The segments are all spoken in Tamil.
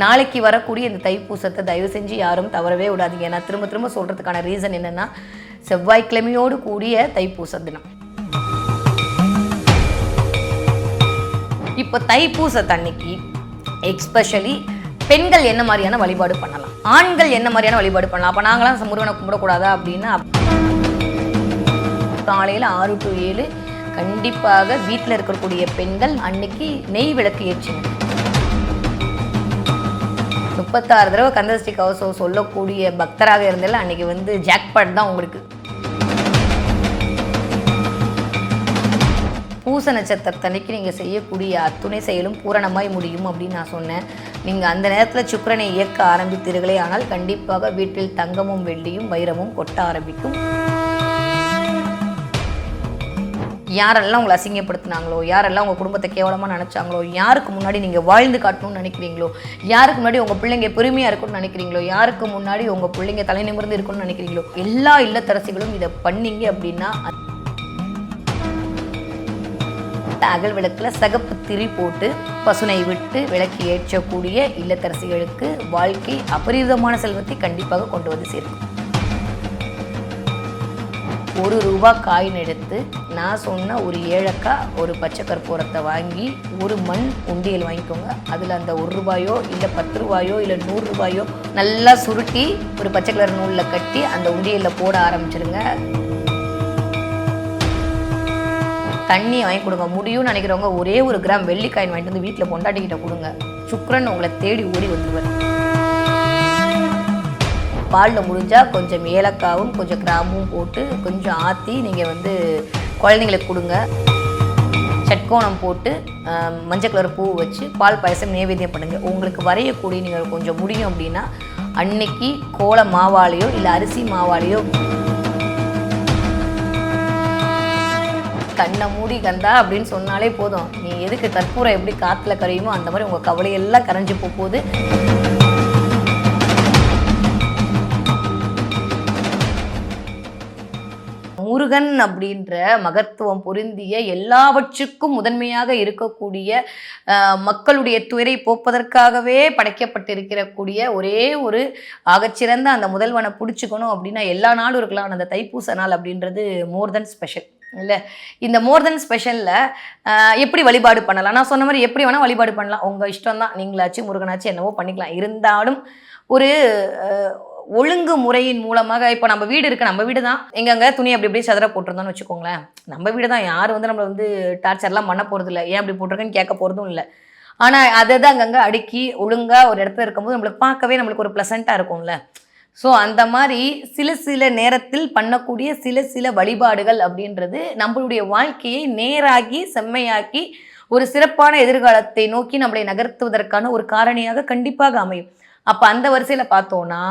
நாளைக்கு வரக்கூடிய இந்த தைப்பூசத்தை தயவு செஞ்சு யாரும் தவறவே விடாதீங்க. நான் திரும்ப திரும்ப சொல்கிறதுக்கான ரீசன் என்னென்னா, செவ்வாய்க்கிழமையோடு கூடிய தைப்பூச தினம். இப்போ தைப்பூசத்தன்னைக்கு எக்ஸ்பெஷலி பெண்கள் என்ன மாதிரியான வழிபாடு பண்ணலாம், ஆண்கள் என்ன மாதிரியான வழிபாடு பண்ணலாம்? அப்போ நாங்களாம் முருகனை கும்பிடக்கூடாதா அப்படின்னா, காலையில் 6 to 7 கண்டிப்பாக வீட்டில் இருக்கக்கூடிய பெண்கள் அன்னைக்கு நெய் விளக்கு ஏற்றுங்க. 36 தடவை கந்தசஷ்டி கவசம் சொல்லக்கூடிய பக்தராக இருந்தாலும் அன்னைக்கு ஜாக்பாட் தான் உங்களுக்கு. பூச நட்சத்திரத்தன்னைக்கு நீங்கள் செய்யக்கூடிய அத்துணை செயலும் பூரணமாய் முடியும் அப்படின்னு நான் சொன்னேன். நீங்கள் அந்த நேரத்தில் சுக்கிரனை இயக்க ஆரம்பித்தீர்களே ஆனால் கண்டிப்பாக வீட்டில் தங்கமும் வெள்ளியும் வைரமும் கொட்ட ஆரம்பிக்கும். யாரெல்லாம் உங்களை அசிங்கப்படுத்தினாங்களோ, யாரெல்லாம் உங்கள் குடும்பத்தை கேவலமாக நினச்சாங்களோ, யாருக்கு முன்னாடி நீங்கள் வாழ்ந்து காட்டணும்னு நினைக்கிறீங்களோ, யாருக்கு முன்னாடி உங்கள் பிள்ளைங்க பெருமையாக இருக்கணும்னு நினைக்கிறீங்களோ, யாருக்கு முன்னாடி உங்கள் பிள்ளைங்க தலை நிமிர்ந்து இருக்கணும்னு நினைக்கிறீங்களோ, எல்லா இல்லத்தரசிகளும் இதை பண்ணீங்க அப்படின்னா அகல் விளக்கில் சகப்பு திரி போட்டு பசுனை விட்டு விளக்கி ஏற்றக்கூடிய இல்லத்தரசிகளுக்கு வாழ்க்கை அபரிதமான செல்வத்தை கண்டிப்பாக கொண்டு வந்து சேர்க்கும். 1 ரூபா காயின் எடுத்து நான் சொன்ன ஒரு ஏலக்காய், ஒரு பச்சை கற்பூரத்தை வாங்கி ஒரு மண் உண்டியல் வாங்கிக்கோங்க. அதில் அந்த 1 ரூபாயோ இல்லை 10 ரூபாயோ இல்லை 100 ரூபாயோ நல்லா சுருட்டி ஒரு பச்சை கலர் நூலில் கட்டி அந்த உண்டியலில் போட ஆரம்பிச்சிருங்க. தண்ணியை வாங்கி கொடுங்க. முடியும்னு நினைக்கிறவங்க ஒரே 1 கிராம் வெள்ளி காயின் வாங்கிட்டு வந்து வீட்டில் பொண்டாட்டிக்கிட்ட கொடுங்க. சுக்கிரன் உங்களை தேடி ஓடி வந்துடுவார். பாலில் முடிஞ்சால் கொஞ்சம் ஏலக்காவும் கொஞ்சம் கிராமும் போட்டு கொஞ்சம் ஆற்றி நீங்கள் குழந்தைங்களுக்கு கொடுங்க. சட்கோணம் போட்டு மஞ்சள் கலர் பூ வச்சு பால் பாயசம் நைவேத்தியம் பண்ணுங்கள். உங்களுக்கு வரையக்கூடிய நீங்கள் கொஞ்சம் முடியும் அப்படின்னா அன்னைக்கு கோல மாவாலையோ இல்லை அரிசி மாவாலையோ கண்ணை மூடி கந்தா அப்படின்னு சொன்னாலே போதும். நீ எதுக்கு கற்பூரம் எப்படி காற்றுல கரையுமோ அந்த மாதிரி உங்கள் கவலையெல்லாம் கரைஞ்சி போகுது. முருகன் அப்படின்ற மகத்துவம் பொருந்திய எல்லாவற்றுக்கும் முதன்மையாக இருக்கக்கூடிய மக்களுடைய துயரை போப்பதற்காகவே படைக்கப்பட்டிருக்கக்கூடிய ஒரே ஒரு ஆகச்சிறந்த அந்த முதல்வனை பிடிச்சிக்கணும் அப்படின்னா எல்லா நாளும் இருக்கலாம். அந்த தைப்பூச நாள் அப்படின்றது மோர் தென் ஸ்பெஷல் இல்லை. இந்த மோர் தென் ஸ்பெஷலில் எப்படி வழிபாடு பண்ணலாம்? நான் சொன்ன மாதிரி எப்படி வேணால் வழிபாடு பண்ணலாம், உங்கள் இஷ்டம் தான். நீங்களாச்சு முருகனாச்சு என்னவோ பண்ணிக்கலாம். இருந்தாலும் ஒரு ஒழுங்கு முறையின் மூலமாக இப்போ நம்ம வீடு இருக்குது, நம்ம வீடு தான், எங்கெங்க துணி அப்படி இப்படி சதுர போட்டிருந்தோன்னு வச்சுக்கோங்களேன். நம்ம வீடு தான், யார் நம்மளை டார்ச்சர்லாம் பண்ண போகிறது இல்லை, ஏன் அப்படி போட்டிருக்கேன்னு கேட்க போகிறதும் இல்லை. ஆனால் அதை தான் அங்கங்கே அடுக்கி ஒழுங்காக ஒரு இடத்துல இருக்கும்போது நம்மளுக்கு பார்க்கவே நம்மளுக்கு ஒரு ப்ளசண்ட்டாக இருக்கும்ல. ஸோ அந்த மாதிரி சில நேரத்தில் பண்ணக்கூடிய சில வழிபாடுகள் அப்படின்றது நம்மளுடைய வாழ்க்கையை நேராகி செம்மையாக்கி ஒரு சிறப்பான எதிர்காலத்தை நோக்கி நம்மளை நகர்த்துவதற்கான ஒரு காரணியாக கண்டிப்பாக அமையும். அப்போ அந்த வரிசையில் பார்த்தோன்னா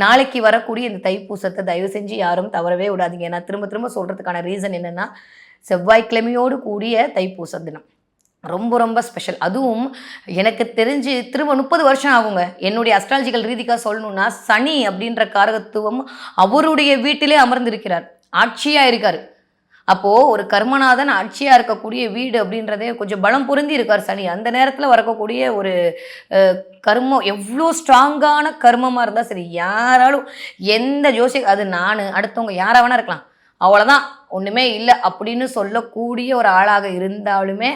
நாளைக்கு வரக்கூடிய இந்த தைப்பூசத்தை தயவு செஞ்சு யாரும் தவறவே விடாதீங்க. நான் திரும்ப திரும்ப சொல்கிறதுக்கான ரீசன் என்னென்னா, செவ்வாய்க்கிழமையோடு கூடிய தைப்பூச தினம் ரொம்ப ரொம்ப ஸ்பெஷல். அதுவும் எனக்கு தெரிஞ்சு திரும்ப 30 வருஷம் ஆகுங்க. என்னுடைய அஸ்ட்ராலஜிக்கல் ரீதிக்காக சொல்லணுன்னா, சனி அப்படின்ற காரகத்துவம் அவருடைய வீட்டிலே அமர்ந்திருக்கிறார், ஆட்சியாக இருக்கார். அப்போது ஒரு கர்மநாதன் ஆட்சியாக இருக்கக்கூடிய வீடு அப்படின்றதே கொஞ்சம் பலம் பொருந்தி இருக்கார் சனி. அந்த நேரத்தில் வரக்கூடிய ஒரு கர்மம் எவ்வளோ ஸ்ட்ராங்கான கர்மமாக இருந்தால் சரி, யாராலும் எந்த அது நான் அடுத்தவங்க யாராக வேணா இருக்கலாம், அவ்வளோதான் ஒன்றுமே இல்லை அப்படின்னு சொல்லக்கூடிய ஒரு ஆளாக இருந்தாலுமே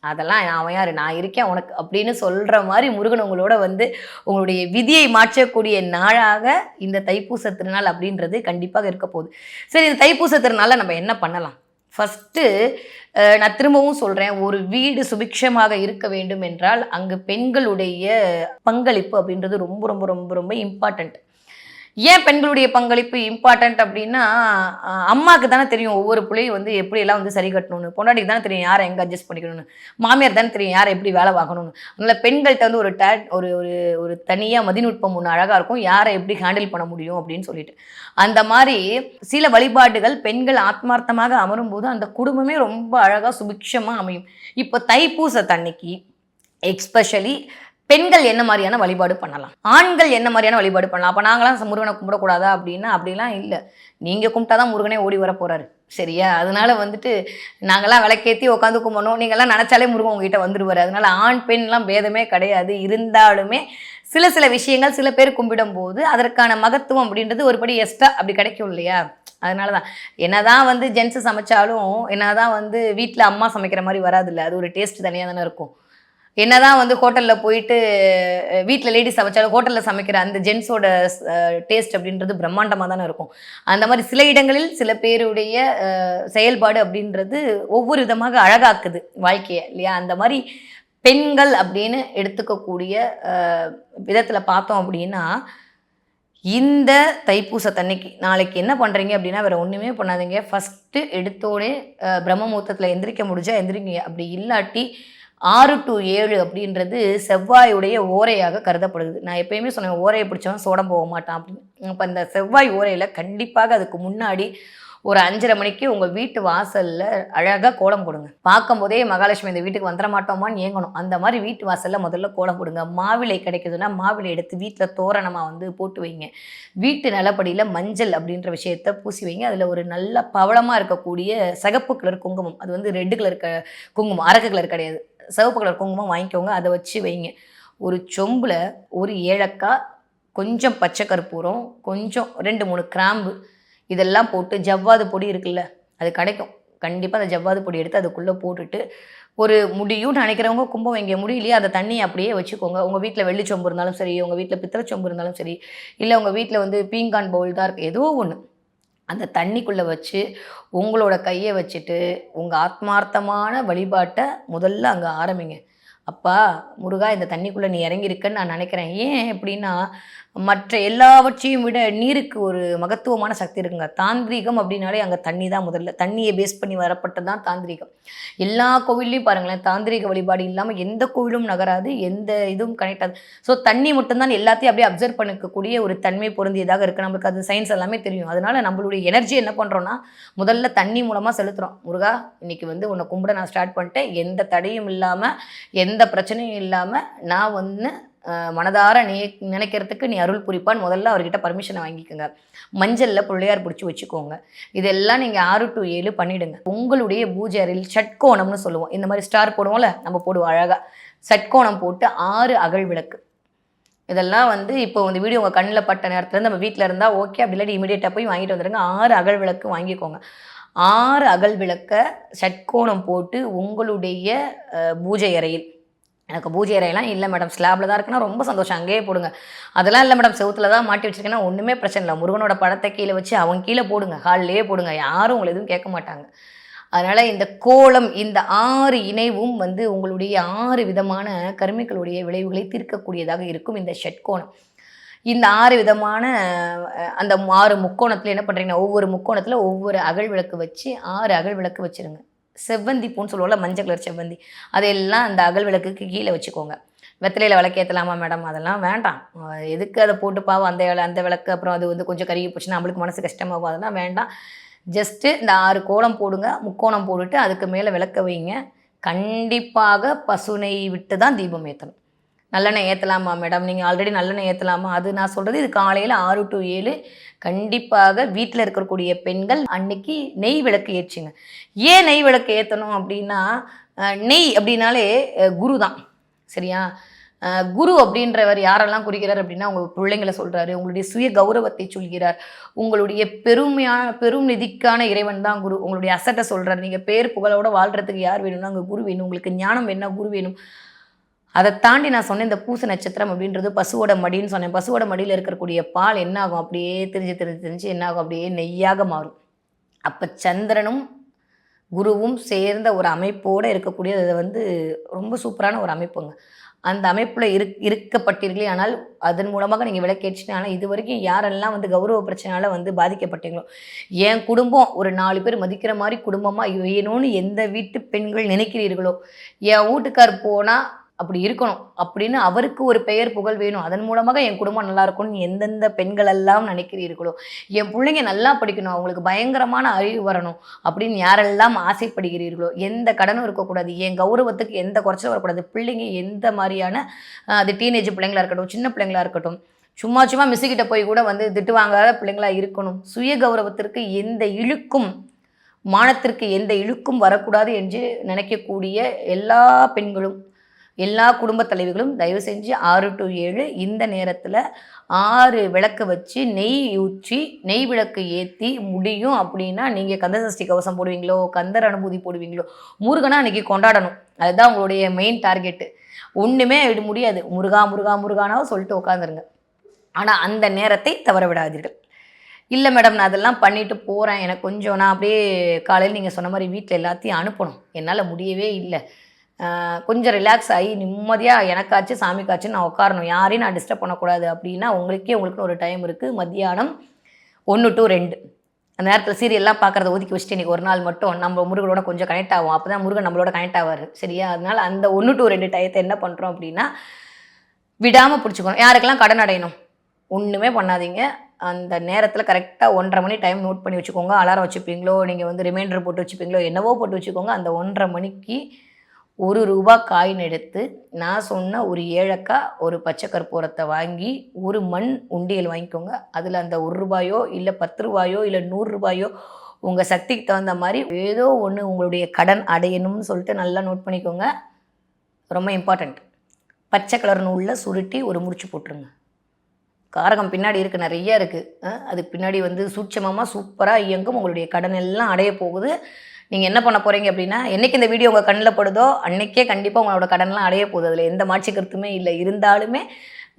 அதெல்லாம் அவன் யார், நான் இருக்கேன் உனக்கு அப்படின்னு சொல்கிற மாதிரி முருகன் உங்களோட உங்களுடைய விதியை மாற்றக்கூடிய நாளாக இந்த தைப்பூச திருநாள் அப்படின்றது கண்டிப்பாக இருக்க போகுது. சரி, இந்த தைப்பூச திருநாளில் நம்ம என்ன பண்ணலாம்? ஃபஸ்ட்டு நான் திரும்பவும் சொல்கிறேன், ஒரு வீடு சுபிக்ஷமாக இருக்க வேண்டும் என்றால் அங்கு பெண்களுடைய பங்களிப்பு அப்படின்றது ரொம்ப ரொம்ப ரொம்ப ரொம்ப இம்பார்ட்டண்ட். ஏன் பெண்களுடைய பங்களிப்பு இம்பார்ட்டண்ட் அப்படின்னா, அம்மாவுக்கு தானே தெரியும் ஒவ்வொரு பிள்ளையும் எப்படியெல்லாம் சரி கட்டணும்னு, பொண்டாட்டிக்கு தானே தெரியும் யாரை எங்கே அட்ஜஸ்ட் பண்ணிக்கணும்னு, மாமியார் தானே தெரியும் யாரை எப்படி வேலை பார்க்கணும்னு. அதனால் பெண்கள்கிட்ட ஒரு ஒரு ஒரு தனியாக மதிநுட்பம் ஒன்று அழகாக இருக்கும், யாரை எப்படி ஹேண்டில் பண்ண முடியும் அப்படின்னு சொல்லிட்டு. அந்த மாதிரி சில வழிபாடுகள் பெண்கள் ஆத்மார்த்தமாக அமரும்போது அந்த குடும்பமே ரொம்ப அழகாக சுபிக்ஷமாக அமையும். இப்போ தைப்பூசத்தன்னைக்கு எக்ஸ்பெஷலி பெண்கள் என்ன மாதிரியான வழிபாடு பண்ணலாம், ஆண்கள் என்ன மாதிரியான வழிபாடு பண்ணலாம்? அப்போ நாங்களாம் முருகனை கும்பிடக்கூடாதா அப்படின்னா அப்படிலாம் இல்லை. நீங்கள் கும்பிட்டாதான் முருகனே ஓடி வர போகிறாரு. சரியா? அதனால வந்துட்டு நாங்கலாம் விளக்கேத்தி உட்காந்து கும்பிடணும். நீங்கலாம் நெனச்சாலே முருகன் உங்ககிட்ட வந்துருவாரு. அதனால ஆண், பெண்லாம் பேதமே கிடையாது. இருந்தாலுமே சில சில விஷயங்கள் சில பேர் கும்பிடும்போது, அதற்கான மகத்துவம் அப்படின்றது ஒரு படி எக்ஸ்ட்ரா அப்படி கிடைக்கும் இல்லையா? அதனால தான். என்னதான் வந்து ஜென்ட்ஸ் சமைச்சாலும், என்னதான் வந்து வீட்ல அம்மா சமைக்கிற மாரி வராதுல்ல. அது ஒரு டேஸ்ட் தனியா தானே இருக்கும். என்னதான் வந்து ஹோட்டல்ல போயிட்டு வீட்ல லேடீஸ் சமைச்சாலும், ஹோட்டல்ல சமைக்கிற அந்த ஜென்ட்ஸோட டேஸ்ட் அப்படின்றது பிரம்மாண்டமா தானே இருக்கும். அந்த மாரி சில இடங்களில் சில பேருடைய செயல்பாடு அப்படின்றது ஒவ்வொரு விதமாக அழகாக்குது வாழ்க்கைய இல்லையா? அந்த மாரி பெண்கள் அப்படின்னு எடுத்துக்கக்கூடிய அ விதத்தில பார்த்தோம் அப்படின்னா, இந்த தைப்பூசத்தன்னைக்கு நாளைக்கு என்ன பண்றீங்க அப்படின்னா, வேற ஒண்ணுமே பண்ணாதீங்க. ஃபர்ஸ்ட்டு எடுத்தோனே பிரம்ம முகூர்த்தத்தில எந்திரிக்க முடிஞ்சா எந்திரிங்க. அப்படி இல்லாட்டி 6 டூ 7 அப்படின்றது செவ்வாயுடைய ஓரையாக கருதப்படுது. நான் எப்பயுமே சொன்னேன், ஓரைய பிடிச்சவன் சோடம் போக மாட்டான் அப்படின்னு. அப்ப அந்த செவ்வாய் ஓரையில கண்டிப்பாக அதுக்கு முன்னாடி ஒரு 5:30 மணிக்கு உங்க வீட்டு வாசல்ல அழகா கோலம் போடுங்க. பார்க்கும்போதே மகாலட்சுமி இந்த வீட்டுக்கு வந்துர மாட்டோமான்னு ஏங்கணும். அந்த மாரி வீட்டு வாசல்ல முதல்ல கோலம் போடுங்க. மாவிலை கிடைக்குதுன்னா, மாவிலை எடுத்து வீட்ல தோரணமா வந்து போட்டு வைங்க. வீட்டு நிலப்படியில மஞ்சள் அப்படின்ற விஷயத்த பூசி வைங்க. அதில ஒரு நல்ல பவளமா இருக்கக்கூடிய சிகப்பு கலர் குங்குமம். அது வந்து ரெட் கலர் குங்குமம். அரக்கு கலர் கிடையாது. சிவப்பு கலர் குங்குமம் வாங்கிக்கோங்க. அத வச்சு வைங்க. ஒரு சொம்புல ஒரு ஏலக்காய், கொஞ்சம் பச்சை கற்பூரம், கொஞ்சம் 2, 3 கிராம்பு இதெல்லாம் போட்டு ஜவ்வாது பொடி இருக்குல்ல, அது கிடைக்கும். கண்டிப்பா அந்த ஜவ்வாது பொடி எடுத்து அதுக்குள்ள போட்டுட்டு, ஒரு முடியும்னு நினைக்கிறவங்க கும்பம் வைங்க. முடியலையா அந்த தண்ணிய அப்படியே வச்சுக்கோங்க. உங்க வீட்ல வெள்ளி சொம்பு இருந்தாலும் சரி, உங்க வீட்ல பித்தள சொம்பு இருந்தாலும் சரி, இல்ல உங்க வீட்ல வந்து பீங்கான் பவுல் தான் இருக்கு. ஏதோ ஒண்ணு. அந்த தண்ணிக்குள்ள வச்சு, உங்களோட கைய வச்சுட்டு, உங்க ஆத்மார்த்தமான வழிபாட்ட முதல்ல அங்க ஆரம்பிங்க. "அப்பா, முருகா இந்த தண்ணிக்குள்ள நீ இறங்கியிருக்கன்னு நான் நினைக்கிறேன்." ஏன் அப்படின்னா, மற்ற எல்லாவற்றையும் விட நீருக்கு ஒரு மகத்துவமான சக்தி இருக்குங்க. தாந்திரீகம் அப்படின்னாலே அங்க தண்ணி தான் முதல்ல. தண்ணிய பேஸ் பண்ணி வரப்பட்டது தான் தாந்திரீகம். எல்லா கோவில்லயும் பாருங்களேன், தாந்திரீக வழிபாடு இல்லாம எந்த கோவிலும் நகராது. எந்த இதுவும் கனெக்ட் ஆகாது. ஸோ தண்ணி மட்டும் தான் எல்லாத்தையும் அப்படியே அப்சர்வ் பண்ணிக்கக்கூடிய ஒரு தன்மை பொருந்தியதாக இருக்கு. நமக்கு அது சயின்ஸ் எல்லாமே தெரியும். அதனால நம்மளுடைய எனர்ஜி என்ன பண்றோம்னா, முதல்ல தண்ணி மூலமா செலுத்துறோம். முருகா, இன்னைக்கு வந்து உன்ன கும்பிட நான் ஸ்டார்ட் பண்ணிட்டேன். எந்த தடையும் இல்லாம, எந்த பிரச்சனையும் இல்லாம நான் வந்து மனதார நினைக்கிறதுக்கு நீ அருள் புரிப்பான்னு முதல்ல அவர்கிட்ட பர்மிஷனை வாங்கிக்கோங்க. மஞ்சள்ல பிள்ளையார் பிடிச்சி வச்சுக்கோங்க. இதெல்லாம் நீங்க 6 டூ 7 பண்ணிடுங்க. உங்களுடைய பூஜை அறையில் ஷட்கோணம்னு சொல்லுவோம். இந்த மாதிரி ஸ்டார் போடுவோம்ல, நம்ம போடுவோம் அழகா. ஷட்கோணம் போட்டு 6 அகல் விளக்கு. இதெல்லாம் வந்து இப்போ இந்த வீடியோ உங்க கண்ணில் பட்ட நேரத்துல நம்ம வீட்டில் இருந்தா ஓகே. அப்படி இல்லாட்டி இமீடியட்டா போய் வாங்கிட்டு வந்துருங்க. 6 அகல் விளக்கு வாங்கிக்கோங்க. 6 அகல் விளக்க ஷட்கோணம் போட்டு உங்களுடைய பூஜை அறையில், எனக்கு பூஜை அறையெல்லாம் இல்ல மேடம், ஸ்லாப்ல தான் இருக்குன்னா ரொம்ப சந்தோஷம். அங்கேயே போடுங்க. அதெல்லாம் இல்ல மேடம், செவுத்துல தான் மாட்டி வச்சிருக்கேன்னா ஒண்ணுமே பிரச்சனை இல்ல. முருகனோட படத்த கீழ வச்சு அவங்க கீழ போடுங்க. ஹால்லயே போடுங்க. யாரும் உங்கள எதுவும் கேட்க மாட்டாங்க. அதனால இந்த கோலம், இந்த 6 இணைவும் வந்து உங்களுடைய 6 விதமான கருமிகளுடைய விளைவுகளை தீர்க்கக்கூடியதாக இருக்கும் இந்த ஷட்கோணம். இந்த 6 விதமான அந்த 6 முக்கோணத்துல என்ன பண்றீங்கன்னா, ஒவ்வொரு முக்கோணத்துல ஒவ்வொரு அகல் விளக்கு வச்சு 6 அகல் விளக்கு வச்சிருங்க. செவ்வந்தி பூன்னு சொல்லுவோம்ல, மஞ்சள் கலர் செவ்வந்தி. அதெல்லாம் அந்த அகல் விளக்குக்கு கீழ வச்சுக்கோங்க. வெத்தலையில விளக்கேத்தலாமா மேடம்? அதெல்லாம் வேண்டாம். எதுக்கு அத போட்டு பாவம் அந்த விளக்கு அப்புறம் அது வந்து கொஞ்சம் கருகி போச்சுன்னா நம்மளுக்கு மனசு கஷ்டமாகும். அதெல்லாம் வேண்டாம். ஜஸ்ட்டு இந்த 6 கோலம் போடுங்க. முக்கோணம் போட்டுட்டு அதுக்கு மேல விளக்க வைங்க. கண்டிப்பாக பசுனை விட்டு தான் தீபம் ஏத்தணும். நல்லெண்ணெய் ஏத்தலாமா மேடம்? நீங்க ஆல்ரெடி நல்லெண்ணெய் ஏத்தலாமா? அது நான் சொல்றது இது காலையில 6 டூ 7 கண்டிப்பாக வீட்ல இருக்கக்கூடிய பெண்கள் அன்னைக்கு நெய் விளக்கு ஏற்றுங்க. ஏன் நெய் விளக்கு ஏத்தணும் அப்படின்னா, நெய் அப்படின்னாலே குரு தான். சரியா? குரு அப்படின்றவர் யாரெல்லாம் குறிக்கிறார் அப்படின்னா, உங்க பிள்ளைங்கள சொல்றாரு. உங்களுடைய சுய கௌரவத்தை சொல்கிறார். உங்களுடைய பெரும் நிதிக்கான இறைவன் தான் குரு. உங்களுடைய அசட்ட சொல்றாரு. நீங்க பேர் புகழோட வாழ்றதுக்கு யார் வேணும்னா, அங்க குரு வேணும். உங்களுக்கு ஞானம் வேணும்னா குரு வேணும். அதை தாண்டி நான் சொன்னேன் இந்த பூச நட்சத்திரம் அப்படின்றது பசுவோட மடின்னு சொன்னேன். பசுவோட மடியில் இருக்கக்கூடிய பால் என்ன ஆகும்? அப்படியே திரிஞ்சு என்ன ஆகும்? அப்படியே நெய்யாக மாறும். அப்போ சந்திரனும் குருவும் சேர்ந்த ஒரு அமைப்போடு இருக்கக்கூடியது வந்து ரொம்ப சூப்பரான ஒரு அமைப்புங்க. அந்த அமைப்பில் இருக்கப்பட்டீர்களே ஆனால் அதன் மூலமாக நீங்கள் விளக்கேற்றினே. ஆனால் இது வரைக்கும் யாரெல்லாம் வந்து கௌரவ பிரச்சனையால் வந்து பாதிக்கப்பட்டீங்களோ, என் குடும்பம் ஒரு 4 பேர் மதிக்கிற மாதிரி குடும்பமாக வேணும்னு எந்த வீட்டு பெண்கள் நினைக்கிறீர்களோ, என் வீட்டுக்கார் போனால் அப்படி இருக்கணும் அப்படின்னு அவருக்கு ஒரு பெயர் புகழ் வேணும், அதன் மூலமாக என் குடும்பம் நல்லா இருக்கும்னு எந்தெந்த பெண்கள் எல்லாம் நினைக்கிறீர்களோ, என் பிள்ளைங்க நல்லா படிக்கணும், அவங்களுக்கு பயங்கரமான அறிவு வரணும் அப்படின்னு யாரெல்லாம் ஆசைப்படுகிறீர்களோ, எந்த கடனும் இருக்கக்கூடாது, என் கௌரவத்துக்கு எந்த குறைச்சலும் வரக்கூடாது, பிள்ளைங்க எந்த மாதிரியான அது டீனேஜ் பிள்ளைங்களா இருக்கட்டும், சின்ன பிள்ளைங்களா இருக்கட்டும், சும்மா மிஸ்ஸுக்கிட்ட போய் கூட வந்து திட்டு வாங்காத பிள்ளைங்களா இருக்கணும், சுய கௌரவத்திற்கு எந்த இழுக்கும் மானத்திற்கு எந்த இழுக்கும் வரக்கூடாது என்று நினைக்கக்கூடிய எல்லா பெண்களும், எல்லா குடும்ப தலைவிகளும் தயவு செஞ்சு 6 to 7 இந்த நேரத்தில் 6 விளக்கு வச்சு நெய் ஊற்றி நெய் விளக்கு ஏற்றி முடியும் அப்படின்னா நீங்கள் கந்தசஷ்டி கவசம் போடுவீங்களோ, கந்தர் அனுபூதி போடுவீங்களோ, முருகனை அன்றைக்கி கொண்டாடணும். அதுதான் உங்களுடைய மெயின் டார்கெட்டு. ஒன்றுமே இது முடியாது, முருகா முருகா முருகானாவும் சொல்லிட்டு உட்காந்துருங்க. ஆனால் அந்த நேரத்தை தவற விடாதீர்கள். இல்லை மேடம் நான் அதெல்லாம் பண்ணிவிட்டு போகிறேன், எனக்கு கொஞ்சம் நான் அப்படியே காலையில் நீங்கள் சொன்ன மாதிரி வீட்டில் எல்லாத்தையும் அனுப்பணும், என்னால் முடியவே இல்லை, கொஞ்சம் ரிலாக்ஸ் ஆகி நிம்மதியாக எனக்காச்சு சாமிக்காச்சுன்னு நான் உட்காரணும், யாரையும் நான் டிஸ்டர்ப் பண்ணக்கூடாது அப்படின்னா உங்களுக்குன்னு ஒரு டைம் இருக்குது. மத்தியானம் 1 to 2 அந்த நேரத்தில் சீரியல்லாம் பார்க்குறத ஒதுக்கி வச்சுட்டு இன்றைக்கி ஒரு நாள் மட்டும் நம்ம முருகனோட கொஞ்சம் கனெக்ட் ஆகும். அப்போ தான் முருகன் நம்மளோட கனெக்ட் ஆவார். சரியா? அதனால் அந்த 1 to 2 டயத்தை என்ன பண்ணுறோம் அப்படின்னா விடாமல் பிடிச்சிக்கணும். யாருக்கெல்லாம் கடன் அடையணும் ஒன்றுமே பண்ணாதீங்க. அந்த நேரத்தில் கரெக்டாக 1:30 மணி டைம் நோட் பண்ணி வச்சுக்கோங்க. அலாரம் வச்சுப்பீங்களோ, நீங்கள் வந்து ரிமைண்டர் போட்டு வச்சுப்பீங்களோ, என்னவோ போட்டு வச்சுக்கோங்க. அந்த 1:30 மணிக்கு ₹1 காயின் எடுத்து நான் சொன்ன ஒரு ஏலக்காய், ஒரு பச்சை கற்பூரத்தை வாங்கி ஒரு மண் உண்டியல் வாங்கிக்கோங்க. அதில் அந்த ₹1 இல்லை ₹10 இல்லை ₹100 உங்கள் சக்திக்கு தகுந்த மாதிரி ஏதோ ஒன்று உங்களுடைய கடன் அடையணும்னு சொல்லிட்டு நல்லா நோட் பண்ணிக்கோங்க. ரொம்ப இம்பார்ட்டண்ட். பச்சை கலர் நூலில் சுருட்டி ஒரு முடிச்சு போட்டுருங்க. காரகம் பின்னாடி இருக்குது, நிறைய இருக்குது. அது பின்னாடி வந்து சூட்சமமாக சூப்பராக இயங்கும். உங்களுடைய கடன் எல்லாம் அடைய போகுது. நீங்கள் என்ன பண்ண போகிறீங்க அப்படின்னா, என்றைக்கு இந்த வீடியோ உங்கள் கண்ணில் படுதோ அன்றைக்கே கண்டிப்பாக உங்களோட கடன்லாம் அடைய போகுது. அதில் எந்த மாற்று கருத்துமே இல்லை. இருந்தாலுமே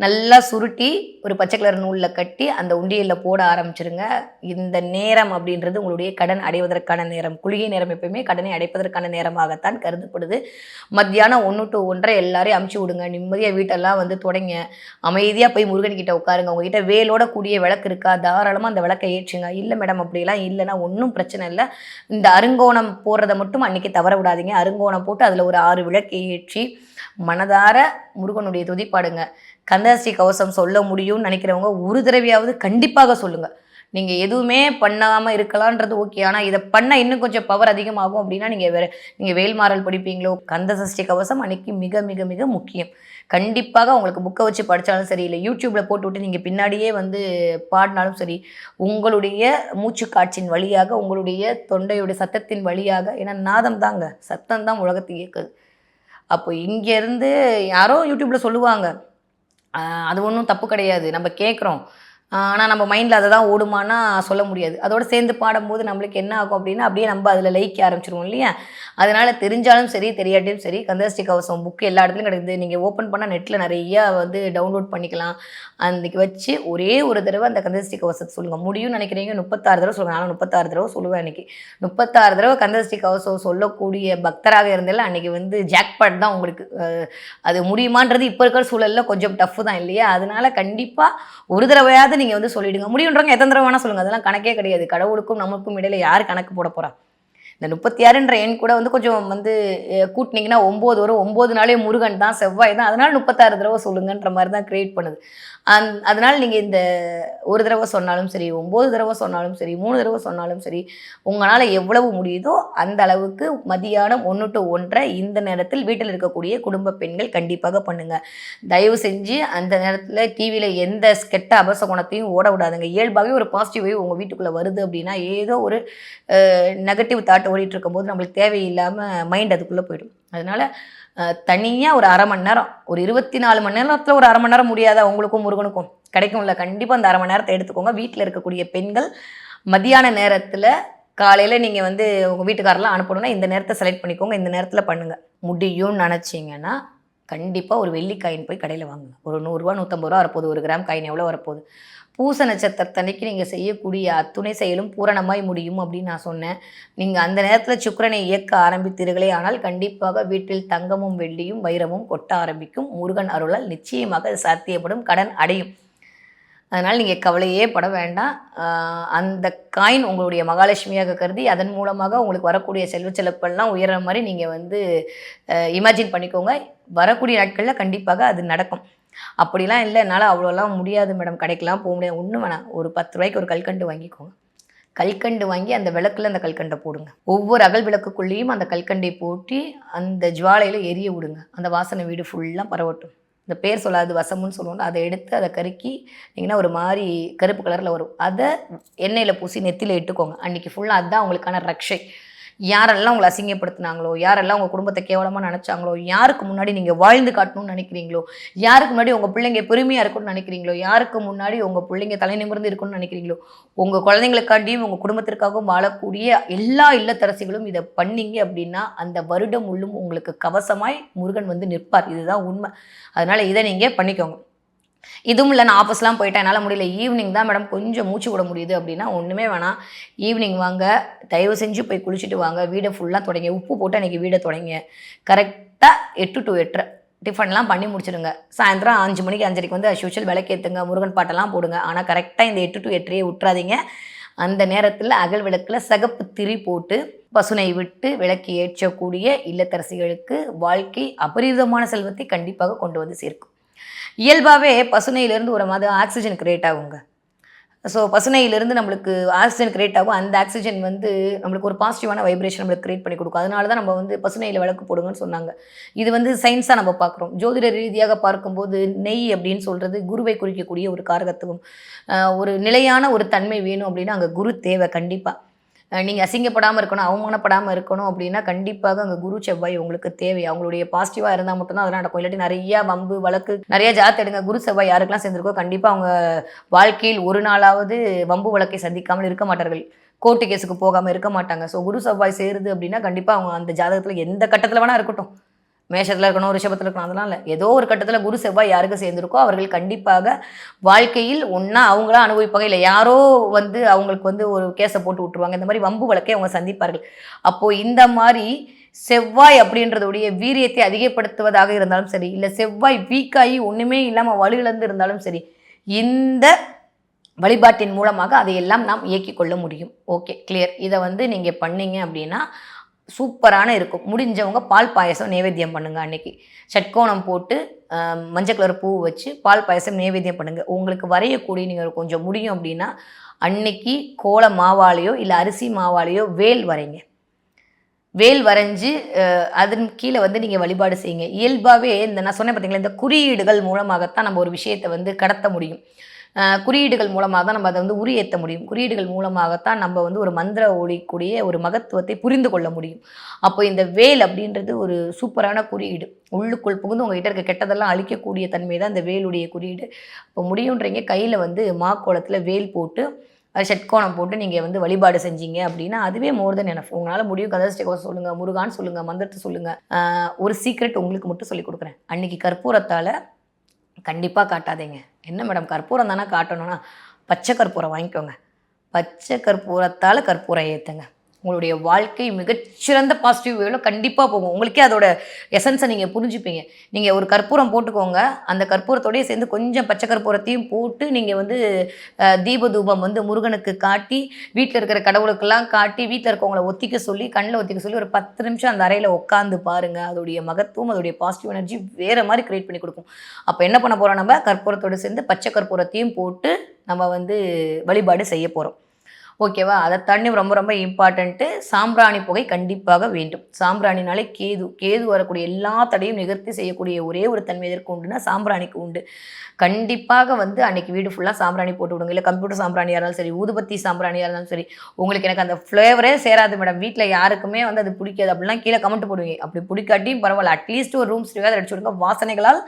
நல்லா சுருட்டி ஒரு பச்சை கலர் நூலில் கட்டி அந்த உண்டியலில் போட ஆரம்பிச்சிருங்க. இந்த நேரம் அப்படின்றது உங்களுடைய கடன் அடைவதற்கான நேரம். குளிகை நேரம் எப்பயுமே கடனை அடைப்பதற்கான நேரமாகத்தான் கருதப்படுது. மத்தியானம் 1 to 1:30 எல்லாரையும் அமுச்சு விடுங்க. நிம்மதியாக வீட்டெல்லாம் வந்து தொடங்க. அமைதியாக போய் முருகன்கிட்ட உட்காருங்க. உங்ககிட்ட வேலோட கூடிய விளக்கு இருக்கா, தாராளமாக அந்த விளக்கை ஏற்றுங்க. இல்லை மேடம் அப்படிலாம் இல்லைன்னா ஒன்றும் பிரச்சனை இல்லை. இந்த அருங்கோணம் போடுறதை மட்டும் அன்றைக்கி தவற விடாதீங்க. அருங்கோணம் போட்டு அதில் ஒரு 6 விளக்கை ஏற்றி மனதார முருகனுடைய துதிப்பாடுங்க. கந்தசஷ்டி கவசம் சொல்ல முடியும்னு நினைக்கிறவங்க ஒரு தடவையாவது கண்டிப்பாக சொல்லுங்கள். நீங்கள் எதுவுமே பண்ணாமல் இருக்கலான்றது ஓகே. ஆனால் இதை பண்ண இன்னும் கொஞ்சம் பவர் அதிகமாகும் அப்படின்னா நீங்கள் வேல்மாறல் படிப்பீங்களோ, கந்தசஷ்டி கவசம் அன்றைக்கி மிக மிக மிக முக்கியம். கண்டிப்பாக உங்களுக்கு புக்கை வச்சு படித்தாலும் சரி, இல்லை யூடியூப்பில் போட்டு விட்டு நீங்கள் பின்னாடியே வந்து பாடினாலும் சரி, உங்களுடைய மூச்சு காற்றின் வழியாக, உங்களுடைய தொண்டையுடைய சத்தத்தின் வழியாக, ஏன்னா நாதம் தாங்க, சத்தம் தான் உலகத்தை இயக்குது. அப்போ இங்கேருந்து யாரோ யூடியூப்பில் சொல்லுவாங்க, அது ஒன்றும் தப்பு கிடையாது, நம்ம கேட்குறோம். ஆனால் நம்ம மைண்டில் அதை தான் ஓடுமானா சொல்ல முடியாது. அதோடு சேர்ந்து பாடும்போது நம்மளுக்கு என்ன ஆகும் அப்படின்னா அப்படியே நம்ம அதில் லைக்க ஆரம்பிச்சிருவோம் இல்லையா? அதனால் தெரிஞ்சாலும் சரி தெரியாட்டியும் சரி கந்தசஷ்டி கவசம் புக்கு எல்லா இடத்துலையும் கிடைக்குது. நீங்கள் ஓப்பன் பண்ணால் நெட்டில் நிறையா வந்து டவுன்லோட் பண்ணிக்கலாம். அன்றைக்கி வச்சு ஒரே ஒரு தடவை அந்த கந்தசஷ்டி கவசத்தை சொல்லுங்கள். முடியும்னு நினைக்கிறீங்க 36 தடவை சொல்லுங்கள். நானும் 36 தடவை சொல்லுவேன். அன்றைக்கி 36 தடவை கந்தசஷ்டி கவசம் சொல்லக்கூடிய பக்தராக இருந்தாலும் அன்றைக்கி வந்து ஜாக்பாட் தான் உங்களுக்கு. அது முடியுமான்றது இப்போ இருக்கிற சூழலில் கொஞ்சம் டஃப்பு தான் இல்லையா? அதனால் கண்டிப்பாக ஒரு தடவையாவது நீங்கள் வந்து சொல்லிவிடுங்க. முடியுன்றவங்க எத்தனை தடவை வேணால் சொல்லுங்கள். அதெல்லாம் கணக்கே கிடையாது. கடவுளுக்கும் நமக்கும் இடையில யார் கணக்கு போட போகிறா? இந்த 36ன்ற எண் கூட வந்து கொஞ்சம் வந்து கூட்டினீங்கன்னா 9 வரும். 9 நாளே முருகன் தான், செவ்வாய் தான். அதனால் 36 தடவை சொல்லுங்கன்ற மாதிரி தான் கிரியேட் பண்ணுது. அதனால் நீங்கள் இந்த ஒரு தடவை சொன்னாலும் சரி, 9 தடவை சொன்னாலும் சரி, 3 தடவை சொன்னாலும் சரி, உங்களால் எவ்வளவு முடியுதோ அந்த அளவுக்கு மதியானம் 1 to 1:30 இந்த நேரத்தில் வீட்டில் இருக்கக்கூடிய குடும்ப பெண்கள் கண்டிப்பாக பண்ணுங்கள். தயவு செஞ்சு அந்த நேரத்தில் டிவியில் எந்த கெட்ட அபசகுணத்தையும் ஓட விடாதுங்க. இயல்பாகவே ஒரு பாசிட்டிவ் வேவ் உங்கள் வீட்டுக்குள்ளே வருது அப்படின்னா ஏதோ ஒரு நெகட்டிவ் தாட் ஓடிட்டு இருக்கும்போது நம்மளுக்கு தேவையில்லாமல் மைண்ட் அதுக்குள்ளே போயிடும். அதனால் தனியாக ஒரு 1/2 மணி நேரம், ஒரு 24 மணி நேரத்தில் ஒரு 1/2 மணி நேரம் முடியாதா உங்களுக்கும் முருகனுக்கும்? கிடைக்கும்ல, கண்டிப்பாக அந்த 1/2 மணி நேரத்தை எடுத்துக்கோங்க. வீட்டில் இருக்கக்கூடிய பெண்கள் மதியான நேரத்தில் காலையில் நீங்கள் வந்து உங்கள் வீட்டுக்காரெலாம் அனுப்பணுன்னா இந்த நேரத்தை செலக்ட் பண்ணிக்கோங்க. இந்த நேரத்தில் பண்ணுங்கள். முடியும்னு நினச்சிங்கன்னா கண்டிப்பாக ஒரு வெள்ளி காயின் போய் கடையில் வாங்குங்க. ஒரு ₹100 ₹150 வரப்போகுது. 1 கிராம் காயின் எவ்வளோ வரப்போகுது? பூச நட்சத்திரத்தன்னைக்கு நீங்கள் செய்யக்கூடிய அத்துணை செயலும் பூரணமாய் முடியும் அப்படின்னு நான் சொன்னேன். நீங்கள் அந்த நேரத்தில் சுக்கிரனை இயக்க ஆரம்பித்தீர்களே ஆனால் கண்டிப்பாக வீட்டில் தங்கமும் வெள்ளியும் வைரமும் கொட்ட ஆரம்பிக்கும். முருகன் அருளால் நிச்சயமாக அது சாத்தியப்படும். கடன் அடையும். அதனால் நீங்கள் கவலையே பட வேண்டாம். அந்த காயின் உங்களுடைய மகாலட்சுமியாக கருதி அதன் மூலமாக உங்களுக்கு வரக்கூடிய செல்வச்செலப்பெல்லாம் உயர்ற மாதிரி நீங்கள் வந்து இமேஜின் பண்ணிக்கோங்க. வரக்கூடிய நாட்களில் கண்டிப்பாக அது நடக்கும். அப்படிலாம் இல்லை, என்னால் அவ்வளோலாம் முடியாது மேடம், கடைக்கெலாம் போக முடியாது, ஒன்றும் வேணாம். ஒரு ₹10 ஒரு கல்கண்டு வாங்கிக்கோங்க. கல்கண்டு வாங்கி அந்த விளக்கில் அந்த கல்கண்டை போடுங்க. ஒவ்வொரு அகல் விளக்குக்குள்ளேயும் அந்த கல்கண்டை போட்டி அந்த ஜுவாலையில் எரிய விடுங்க. அந்த வாசனை வீடு ஃபுல்லாக பரவட்டும். இந்த பேர் சொல்லாது வசமுன்னு சொல்லுவோம், அதை எடுத்து அதை கருக்கி நீங்கன்னா ஒரு மாதிரி கருப்பு கலரில் வரும். அதை எண்ணெயில் பூசி நெத்தியில் இட்டுக்கோங்க. அன்றைக்கி ஃபுல்லாக அதுதான் உங்களுக்கான ரக்ஷை. யாரெல்லாம் உங்களை அசிங்கப்படுத்தினாங்களோ, யாரெல்லாம் உங்கள் குடும்பத்தை கேவலமாக நினச்சாங்களோ, யாருக்கு முன்னாடி நீங்கள் வாழ்ந்து காட்டணும்னு நினைக்கிறீங்களோ, யாருக்கு முன்னாடி உங்கள் பிள்ளைங்க பெருமையாக இருக்கணும்னு நினைக்கிறீங்களோ, யாருக்கு முன்னாடி உங்கள் பிள்ளைங்க தலை நிமிர்ந்து இருக்கணும்னு நினைக்கிறீங்களோ, உங்கள் குழந்தைங்களுக்காண்டியும் உங்கள் குடும்பத்திற்காகவும் வாழக்கூடிய எல்லா இல்லத்தரசிகளும் இதை பண்ணீங்க அப்படின்னா அந்த வருடம் உள்ளும் உங்களுக்கு கவசமாய் முருகன் வந்து நிற்பார். இதுதான் உண்மை. அதனால் இதை நீங்கள் பண்ணிக்கோங்க. இதுவும் இல்லை, நான் ஆஃபீஸ்லாம் போயிட்டேன், என்னால் முடியல, ஈவினிங் தான் மேடம் கொஞ்சம் மூச்சு விட முடியுது அப்படின்னா ஒன்றுமே வேணாம். ஈவினிங் வாங்க, தயவு செஞ்சு போய் குளிச்சுட்டு வாங்க, வீடை ஃபுல்லாக தொடங்க, உப்பு போட்டு அன்றைக்கி வீடை தொடங்க. கரெக்டாக 8 to 8:30 டிஃபன்லாம் பண்ணி முடிச்சிடுங்க. சாயந்தரம் 5 மணிக்கு 5:30 வந்து அஸ்யூஷுவல் விளக்கேற்றுங்க, முருகன் பாட்டெல்லாம் போடுங்க. ஆனால் கரெக்டாக இந்த 8 to 8:30 விட்டுறாதீங்க. அந்த நேரத்தில் அகல் விளக்கில் சிகப்பு திரி போட்டு பசுனை விட்டு விளக்கு ஏற்றக்கூடிய இல்லத்தரசிகளுக்கு வாழ்க்கை அபரிதமான செல்வத்தை கண்டிப்பாக கொண்டு வந்து சேர்க்கும். இயல்பாகவே பசுனையிலேருந்து ஒரு மாதிரி ஆக்சிஜன் கிரியேட் ஆகுங்க. ஸோ பசுனையிலேருந்து நம்மளுக்கு ஆக்சிஜன் கிரியேட் ஆகும். அந்த ஆக்சிஜன் வந்து நம்மளுக்கு ஒரு பாசிட்டிவான வைப்ரேஷன் நம்மளுக்கு கிரியேட் பண்ணி கொடுக்கும். அதனால தான் நம்ம வந்து பசுனையில் விளக்கு போடுங்கன்னு சொன்னாங்க. இது வந்து சயின்ஸாக நம்ம பார்க்குறோம். ஜோதிட ரீதியாக பார்க்கும்போது நெய் அப்படின்னு சொல்கிறது குருவை குறிக்கக்கூடிய ஒரு காரகத்துவம். ஒரு நிலையான ஒரு தன்மை வேணும் அப்படின்னா அங்கே குரு தேவை கண்டிப்பாக. நீங்கள் அசிங்கப்படாமல் இருக்கணும், அவமானப்படாமல் இருக்கணும் அப்படின்னா கண்டிப்பாக அங்கே குரு செவ்வாய் உங்களுக்கு தேவை. அவங்களுடைய பாசிட்டிவாக இருந்தால் மட்டும்தான் அதெல்லாம் நடக்கும். இல்லாட்டி நிறையா வம்பு வழக்கு நிறைய ஜாத் எடுங்க. குரு செவ்வாய் யாருக்கெல்லாம் சேர்ந்துருக்கோ கண்டிப்பாக அவங்க வாழ்க்கையில் ஒரு நாளாவது வம்பு வழக்கை சந்திக்காமல் இருக்க மாட்டார்கள், கோர்ட்டு கேஸுக்கு போகாமல் இருக்க மாட்டாங்க. ஸோ குரு செவ்வாய் சேருது அப்படின்னா கண்டிப்பாக அவங்க அந்த ஜாதகத்தில் எந்த கட்டத்தில் வேணால் இருக்கட்டும், மேஷத்தில் இருக்கணும், ரிஷபத்தில் இருக்கணும், அதெல்லாம் இல்லை, ஏதோ ஒரு கட்டத்தில் குரு செவ்வாய் யாருக்கு சேர்ந்துருக்கோ அவர்கள் கண்டிப்பாக வாழ்க்கையில் ஒன்றா அவங்களா அனுபவிப்பாங்க, இல்லை யாரோ வந்து அவங்களுக்கு வந்து ஒரு கேஸை போட்டு விட்டுருவாங்க. இந்த மாதிரி வம்பு வழக்கை அவங்க சந்திப்பார்கள். அப்போது இந்த மாதிரி செவ்வாய் அப்படின்றதுடைய வீரியத்தை அதிகப்படுத்துவதாக இருந்தாலும் சரி, இல்லை செவ்வாய் வீக்காகி ஒன்றுமே இல்லாமல் வலுவிழந்து இருந்தாலும் சரி, இந்த வழிபாட்டின் மூலமாக அதையெல்லாம் நாம் இயக்கிக் கொள்ள முடியும். Okay, clear. இதை வந்து நீங்கள் பண்ணீங்க அப்படின்னா சூப்பரான இருக்கும். முடிஞ்சவங்க பால் பாயசம் நைவேத்தியம் பண்ணுங்கள். அன்றைக்கி சட்கோணம் போட்டு மஞ்சள் கலர் பூ வச்சு பால் பாயசம் நைவேத்தியம் பண்ணுங்கள். உங்களுக்கு வரையக்கூடிய நீங்கள் கொஞ்சம் முடியும் அப்படின்னா அன்னைக்கு கோல மாவாலேயோ இல்லை அரிசி மாவாலேயோ வேல் வரைங்க. வேல் வரைஞ்சி அதன் கீழே வந்து நீங்கள் வழிபாடு செய்யுங்க. இயல்பாகவே இந்த நான் சொன்னேன் பார்த்தீங்களா, இந்த குறியீடுகள் மூலமாகத்தான் நம்ம ஒரு விஷயத்தை வந்து கடத்த முடியும். குறியீடுகள் மூலமாக தான் நம்ம அதை வந்து உரியேற்ற முடியும். குறியீடுகள் மூலமாகத்தான் நம்ம வந்து ஒரு மந்திர ஒளிக்கூடிய ஒரு மகத்துவத்தை புரிந்து கொள்ள முடியும். அப்போ இந்த வேல் அப்படின்றது ஒரு சூப்பரான குறியீடு. உள்ளுக்குள் புகுந்து உங்கள்கிட்ட இருக்க கெட்டதெல்லாம் அழிக்கக்கூடிய தன்மை தான் இந்த வேலுடைய குறியீடு. இப்போ முடியுன்றீங்க கையில் வந்து மாக்கோளத்தில் வேல் போட்டு அது ஷட்கோணம் போட்டு நீங்கள் வந்து வழிபாடு செஞ்சீங்க அப்படின்னா அதுவே மோர் தென் எனஃப். உங்களால் முடியும். கதாஸ்டிகோஸ் சொல்லுங்கள், முருகான்னு சொல்லுங்கள், மந்திரத்தை சொல்லுங்கள். ஒரு சீக்ரெட் உங்களுக்கு மட்டும் சொல்லி கொடுக்குறேன். அன்றைக்கி கற்பூரத்தால் கண்டிப்பாக காட்டாதீங்க. என்ன மேடம் கற்பூரம் தானே காட்டணும்னா பச்சை கற்பூரம் வாங்கிக்கோங்க. பச்சை கற்பூரத்தால் கற்பூரம் ஏற்றுங்க. உங்களுடைய வாழ்க்கை மிகச்சிறந்த பாசிட்டிவ் வேவில் கண்டிப்பாக போகும். உங்களுக்கே அதோட எசன்ஸை நீங்கள் புரிஞ்சுப்பீங்க. நீங்கள் ஒரு கற்பூரம் போட்டுக்கோங்க, அந்த கற்பூரத்தோடய சேர்ந்து கொஞ்சம் பச்சை கற்பூரத்தையும் போட்டு நீங்கள் வந்து தீப தூபம் வந்து முருகனுக்கு காட்டி, வீட்டில் இருக்கிற கடவுளுக்கெல்லாம் காட்டி, வீட்டில் இருக்கவங்களை ஒத்திக்க சொல்லி, கண்ணில் ஒத்திக்க சொல்லி ஒரு 10 நிமிஷம் அந்த அறையில் உட்காந்து பாருங்கள். அதோடைய மகத்துவம், அதோடைய பாசிட்டிவ் எனர்ஜி வேறு மாதிரி க்ரியேட் பண்ணி கொடுக்கும். அப்போ என்ன பண்ண போகிறோம், நம்ம கற்பூரத்தோடு சேர்ந்து பச்சை கற்பூரத்தையும் போட்டு நம்ம வந்து வழிபாடு செய்ய போகிறோம். ஓகேவா? அதை தாண்டி ரொம்ப ரொம்ப இம்பார்ட்டண்ட்டு சாம்பிராணி புகை கண்டிப்பாக வேண்டும். சாம்பிராணினாலே கேது வரக்கூடிய எல்லா தடையும் நிகழ்த்தி செய்யக்கூடிய ஒரே ஒரு தன்மை எதற்கு உண்டுன்னா சாம்பிராணிக்கு உண்டு. கண்டிப்பாக வந்து அன்றைக்கி வீடு ஃபுல்லாக சாம்பிராணி போட்டு விடுங்க. இல்லை கம்ப்யூட்டர் சாம்பிராணியாக இருந்தாலும் சரி, ஊதுபத்தி சாம்பிராணியாக இருந்தாலும் சரி. உங்களுக்கு எனக்கு அந்த ஃப்ளேவரே சேராது மேடம், வீட்டில் யாருக்குமே வந்து அது பிடிக்காது அப்படிலாம் கீழே கமெண்ட் போடுவீங்க. அப்படி பிடிக்காட்டியும் பரவாயில்ல, அட்லீஸ்ட் ஒரு ரூம் ஸ்டேவாக அடிச்சு விடுங்க. வாசனைகளால்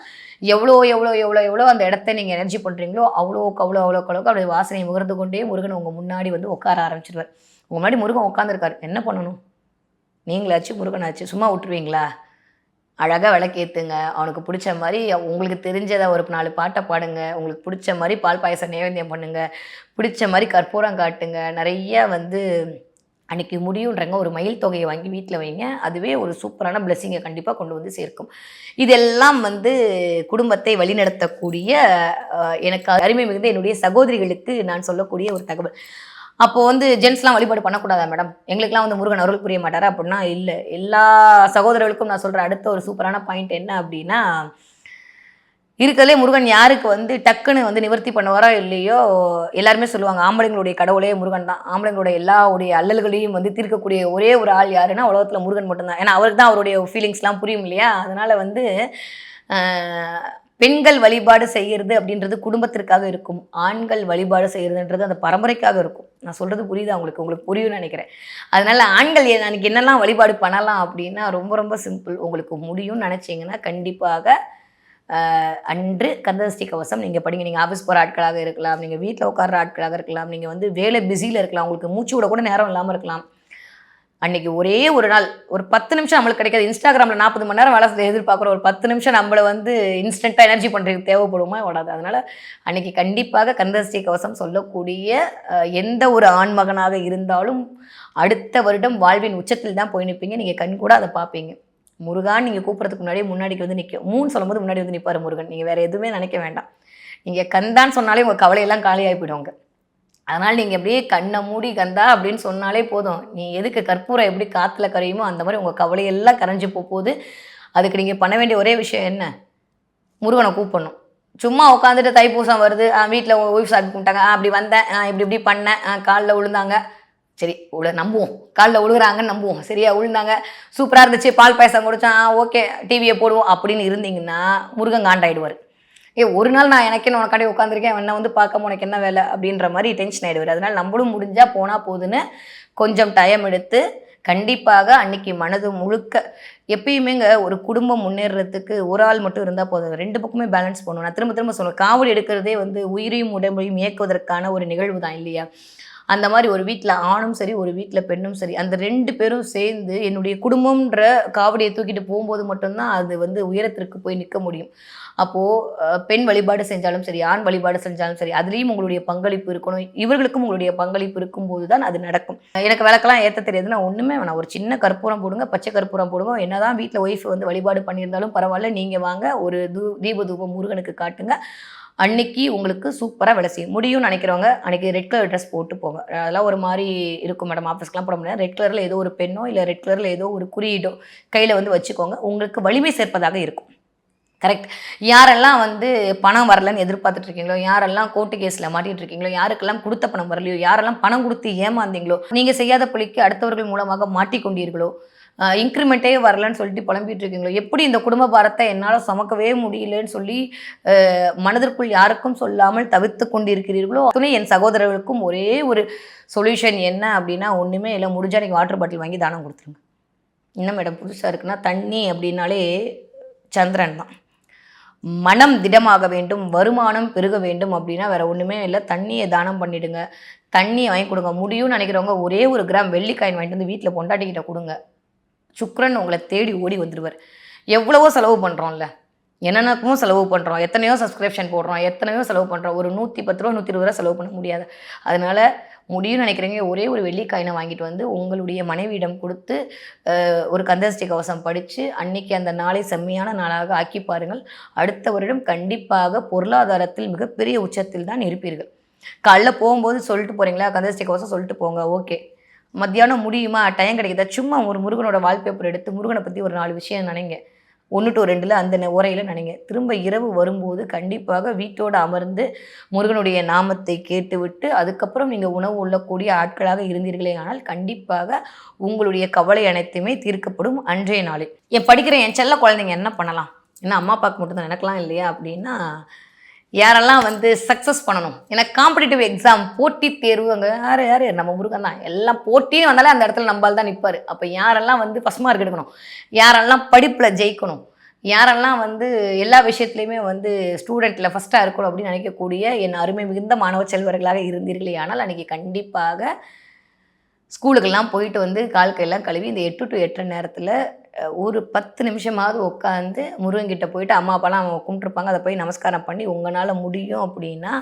எவ்வளோ அந்த இடத்த நீங்கள் எனர்ஜி பண்ணுறீங்களோ அவ்வளோக்கு அப்படி வாசனையை முகர்ந்து கொண்டே முருகன் உங்கள் முன்னாடி வந்து உட்கார ஆரம்பிச்சிடுவார். உங்கள் முன்னாடி முருகன் உட்காந்துருக்காரு, என்ன பண்ணணும்? நீங்களாச்சு முருகனாச்சு சும்மா விட்டுருவீங்களா? அழகாக விளக்கேற்றுங்க. அவனுக்கு பிடிச்ச மாதிரி உங்களுக்கு தெரிஞ்சதை ஒரு 4 பாட்டை பாடுங்க. உங்களுக்கு பிடிச்ச மாதிரி பால் பாயசம் நைவேத்தியம் பண்ணுங்கள். பிடிச்ச மாதிரி கற்பூரம் காட்டுங்க. நிறைய வந்து அன்றைக்கி முடியுன்றங்க ஒரு மயில் தொகையை வாங்கி வீட்டில் வைங்க. அதுவே ஒரு சூப்பரான பிளெஸ்ஸிங்கை கண்டிப்பாக கொண்டு வந்து சேர்க்கும். இதெல்லாம் வந்து குடும்பத்தை வழிநடத்தக்கூடிய எனக்கு அருமை மிகுந்த என்னுடைய சகோதரிகளுக்கு நான் சொல்லக்கூடிய ஒரு தகவல். அப்போது வந்து ஜென்ஸ்லாம் வழிபாடு பண்ணக்கூடாதா மேடம், எங்களுக்கெல்லாம் வந்து முருகன் அருள் புரிய மாட்டாரா அப்படின்னா இல்லை. எல்லா சகோதரர்களுக்கும் நான் சொல்கிற அடுத்த ஒரு சூப்பரான பாயிண்ட் என்ன அப்படின்னா, இருக்கிறதுலே முருகன் யாருக்கு வந்து டக்குன்னு வந்து நிவர்த்தி பண்ணுவாரோ இல்லையோ எல்லாருமே சொல்லுவாங்க ஆம்பளைங்களுடைய கடவுளே முருகன் தான். ஆம்பளைங்களுடைய எல்லாவுடைய அல்லல்களையும் வந்து தீர்க்கக்கூடிய ஒரே ஒரு ஆள் யாருன்னா உலகத்தில் முருகன் மட்டும்தான். ஏன்னா அவருக்கு தான் அவருடைய ஃபீலிங்ஸ்லாம் புரியும் இல்லையா? அதனால் வந்து பெண்கள் வழிபாடு செய்கிறது அப்படின்றது குடும்பத்திற்காக இருக்கும், ஆண்கள் வழிபாடு செய்கிறதுன்றது அந்த பரம்பரைக்காக இருக்கும். நான் சொல்கிறது புரியுதா உங்களுக்கு? உங்களுக்கு புரியும்னு நினைக்கிறேன். அதனால் ஆண்கள் அன்றைக்கி என்னெல்லாம் வழிபாடு பண்ணலாம் அப்படின்னா ரொம்ப ரொம்ப சிம்பிள். உங்களுக்கு முடியும்னு நினச்சிங்கன்னா கண்டிப்பாக அன்று கந்தசஷ்டி கவசம் நீங்கள் படிங்க. நீங்கள் ஆஃபீஸ் போகிற ஆட்களாக இருக்கலாம், நீங்கள் வீட்டில் உட்கார்ற ஆட்களாக இருக்கலாம், நீங்கள் வந்து வேலை பிஸியில் இருக்கலாம், உங்களுக்கு மூச்சு விட கூட நேரம் இல்லாமல் இருக்கலாம். அன்றைக்கி ஒரே ஒரு நாள் ஒரு 10 நிமிஷம் நம்மளுக்கு கிடைக்காது. இன்ஸ்டாகிராமில் 40 மணி நேரம் வேலை எதிர்பார்க்குற ஒரு 10 நிமிஷம் நம்மளை வந்து இன்ஸ்டண்ட்டாக எனர்ஜி பண்ணுறதுக்கு தேவைப்படுமா? ஓடாது. அதனால் அன்றைக்கி கண்டிப்பாக கந்தசஷ்டி கவசம் சொல்லக்கூடிய எந்த ஒரு ஆண்மகனாக இருந்தாலும் அடுத்த வருடம் வாழ்வின் உச்சத்தில் தான் போய் நிற்பீங்க. நீங்கள் கண் கூட அதை பார்ப்பீங்க. முருகான் நீங்கள் கூப்பிட்றதுக்கு முன்னாடிக்கு வந்து நிற்கும். 3 சொல்லும்போது முன்னாடி வந்து நிற்பார் முருகன். நீங்கள் வேறு எதுவுமே நினைக்க வேண்டாம். நீங்கள் கந்தான்னு சொன்னாலே உங்கள் கவலையெல்லாம் காலியாகி போயிடுவாங்க. அதனால் நீங்கள் அப்படியே கண்ணை மூடி கந்தா அப்படின்னு சொன்னாலே போதும். நீ எதுக்கு கற்பூரம் எப்படி காற்றுல கரையுமோ அந்த மாதிரி உங்கள் கவலையெல்லாம் கரைஞ்சி போகுது. அதுக்கு நீங்கள் பண்ண வேண்டிய ஒரே விஷயம் என்ன? முருகனை கூப்பிடணும். சும்மா உட்காந்துட்டு தைப்பூசம் வருது, வீட்டில் ஒய்ஃப் சாமி கும்பிட்டாங்க, அப்படி வந்தேன், இப்படி பண்ணேன், காலில் விழுந்தாங்க, சரி நம்புவோம், காலில் விழுகிறாங்கன்னு நம்புவோம், சரியா விழுந்தாங்க, சூப்பராக இருந்துச்சு, பால் பாயசம் குடித்தான், ஓகே டிவியை போடுவோம் அப்படின்னு இருந்தீங்கன்னா முருகன் காண்டாயிடுவார். ஒரு நாள் நான் எனக்கே உனக்காண்டி உட்காந்துருக்கேன், என்ன வந்து பார்க்காம உனக்கு என்ன வேலை அப்படின்ற மாதிரி டென்ஷன் ஆகிடுவார். அதனால் நம்மளும் முடிஞ்சால் போனால் போதுன்னு கொஞ்சம் டைம் எடுத்து கண்டிப்பாக அன்னைக்கு மனது முழுக்க எப்பயுமேங்க ஒரு குடும்பம் முன்னேறதுக்கு ஒரு ஆள் மட்டும் இருந்தால் போதும், 2 பக்கமே பேலன்ஸ் பண்ணணும். நான் திரும்ப திரும்ப சொல்லுவேன், காவடி எடுக்கிறதே வந்து உயிரையும் உடம்பையும் இயக்குவதற்கான ஒரு நிகழ்வு தான் இல்லையா? அந்த மாதிரி ஒரு வீட்டில் ஆணும் சரி, ஒரு வீட்டில் பெண்ணும் சரி, அந்த 2 பேரும் சேர்ந்து என்னுடைய குடும்பம்ன்ற காவடியை தூக்கிட்டு போகும்போது மட்டும்தான் அது வந்து உயரத்திற்கு போய் நிற்க முடியும். அப்போது பெண் வழிபாடு செஞ்சாலும் சரி, ஆண் வழிபாடு செஞ்சாலும் சரி, அதுலேயும் உங்களுடைய பங்களிப்பு இருக்கணும், இவர்களுக்கும் உங்களுடைய பங்களிப்பு இருக்கும்போது தான் அது நடக்கும். எனக்கு விளக்கெல்லாம் ஏற்ற தெரியாதுன்னா ஒன்றுமே வேணாம், ஒரு சின்ன கற்பூரம் போடுங்க, பச்சை கற்பூரம் போடுங்க. என்னதான் வீட்டில் ஒய்ஃப் வந்து வழிபாடு பண்ணியிருந்தாலும் பரவாயில்ல, நீங்கள் வாங்க ஒரு தீப தூபம் முருகனுக்கு காட்டுங்க. அன்னைக்கு உங்களுக்கு சூப்பராக வேலை செய்யும். முடியும்னு நினைக்கிறவங்க அன்றைக்கி ரெட் கலர் ட்ரெஸ் போட்டு போங்க. அதெல்லாம் ஒரு மாதிரி இருக்கும் மேடம், ஆஃபீஸ்க்கெலாம் போட முடியாது. ரெட் கலரில் ஏதோ ஒரு பெண்ணோ இல்லை ரெட் கலரில் ஏதோ ஒரு குறியீடோ கையில் வந்து வச்சுக்கோங்க, உங்களுக்கு வலிமை சேர்ப்பதாக இருக்கும். கரெக்ட். யாரெல்லாம் வந்து பணம் வரலன்னு எதிர்பார்த்துட்டு இருக்கீங்களோ, யாரெல்லாம் கோர்ட்டு கேஸில் மாட்டிகிட்டு இருக்கீங்களோ, யாருக்கெல்லாம் கொடுத்த பணம் வரலையோ, யாரெல்லாம் பணம் கொடுத்து ஏமாந்தீங்களோ, நீங்கள் செய்யாத பழிக்கு அடுத்தவர்கள் மூலமாக மாட்டிக்கொண்டீர்களோ, இன்க்ரிமெண்ட்டே வரலன்னு சொல்லிட்டு புலம்பிட்டு இருக்கீங்களோ, எப்படி இந்த குடும்ப பாரத்தை என்னால் சுமக்கவே முடியலன்னு சொல்லி மனதிற்குள் யாருக்கும் சொல்லாமல் தவிர்த்து கொண்டிருக்கிறீர்களோ, அதுவே என் சகோதரர்களுக்கும் ஒரே ஒரு சொல்யூஷன் என்ன அப்படின்னா, ஒன்றுமே இல்லை, முடிஞ்சால் நீங்கள் வாட்டர் பாட்டில் வாங்கி தானம் கொடுத்துருங்க. என்ன மேடம் புதுசாக இருக்குன்னா, தண்ணி அப்படின்னாலே சந்திரன் தான். மனம் திடமாக வேண்டும், வருமானம் பெருக வேண்டும் அப்படின்னா வேறு ஒன்றுமே இல்லை, தண்ணியை தானம் பண்ணிவிடுங்க, தண்ணியை வாங்கி கொடுங்க. முடியும்னு நினைக்கிறவங்க ஒரே ஒரு கிராம் வெள்ளிக்காயின் வாங்கிட்டு வந்து வீட்டில் பொண்டாட்டிக்கிட்ட கொடுங்க. சுக்ரன் உங்களை தேடி ஓடி வந்துடுவார். எவ்வளவோ செலவு பண்ணுறோம்ல, என்னென்னக்கும் செலவு பண்ணுறோம், எத்தனையோ சப்ஸ்கிரிப்ஷன் போடுறோம், எத்தனையோ செலவு பண்ணுறோம், ஒரு 110 ரூபா 120 ரூபா செலவு பண்ண முடியாது. அதனால் முடியும்னு நினைக்கிறீங்க ஒரே ஒரு வெள்ளிக்காயினை வாங்கிட்டு வந்து உங்களுடைய மனைவியிடம் கொடுத்து ஒரு கந்தசஷ்டி கவசம் படித்து அன்னைக்கு அந்த நாளை செம்மையான நாளாக ஆக்கி பாருங்கள். அடுத்த வருடம் கண்டிப்பாக பொருளாதாரத்தில் மிகப்பெரிய உச்சத்தில் தான் இருப்பீர்கள். காலைல போகும்போது சொல்லிட்டு போகிறீங்களா, கந்தசஷ்டி கவசம் சொல்லிட்டு போங்க, ஓகே. மத்தியானம் முடியுமா, டைம் கிடைக்குதா, சும்மா ஒரு முருகனோட வால்பேப்பர் எடுத்து முருகனை பற்றி ஒரு 4 விஷயம் நினைங்க, 1 to 2 அந்த உரையில் நினைங்க. திரும்ப இரவு வரும்போது கண்டிப்பாக வீட்டோடு அமர்ந்து முருகனுடைய நாமத்தை கேட்டுவிட்டு அதுக்கப்புறம் நீங்கள் உணவு உள்ளக்கூடிய ஆட்களாக இருந்தீர்களே ஆனால் கண்டிப்பாக உங்களுடைய கவலை அனைத்துமே தீர்க்கப்படும் அன்றைய நாளில். படிக்கிற என் செல்ல குழந்தைங்க என்ன பண்ணலாம், என்ன அம்மா அப்பாவுக்கு மட்டும்தான் நினைக்கலாம் இல்லையா அப்படின்னா, யாரெல்லாம் வந்து சக்ஸஸ் பண்ணணும், ஏன்னா காம்படிட்டிவ் எக்ஸாம் போட்டித் தேர்வு அங்கே யார் நம்ம முருகன் தான், எல்லாம் போட்டியே வந்தாலே அந்த இடத்துல நம்மளால் தான் நிற்பார். அப்போ யாரெல்லாம் வந்து ஃபஸ்ட் மார்க் எடுக்கணும், யாரெல்லாம் படிப்பில் ஜெயிக்கணும், யாரெல்லாம் வந்து எல்லா விஷயத்துலையுமே வந்து ஸ்டூடெண்ட்டில் ஃபஸ்ட்டாக இருக்கணும் அப்படின்னு நினைக்கக்கூடிய என் அருமை மிகுந்த மாணவ செல்வர்களாக இருந்தீர்களே ஆனால் அன்றைக்கி கண்டிப்பாக ஸ்கூலுக்கெல்லாம் போயிட்டு வந்து கால் கையெல்லாம் கழுவி இந்த 8 to 8 நேரத்தில் ஒரு 10 நிமிஷமாவது உட்காந்து முருகன்கிட்ட போயிட்டு அம்மா அப்பாலாம் அவங்க கும்பிட்டுருப்பாங்க, அதை போய் நமஸ்காரம் பண்ணி உங்களால் முடியும் அப்படின்னா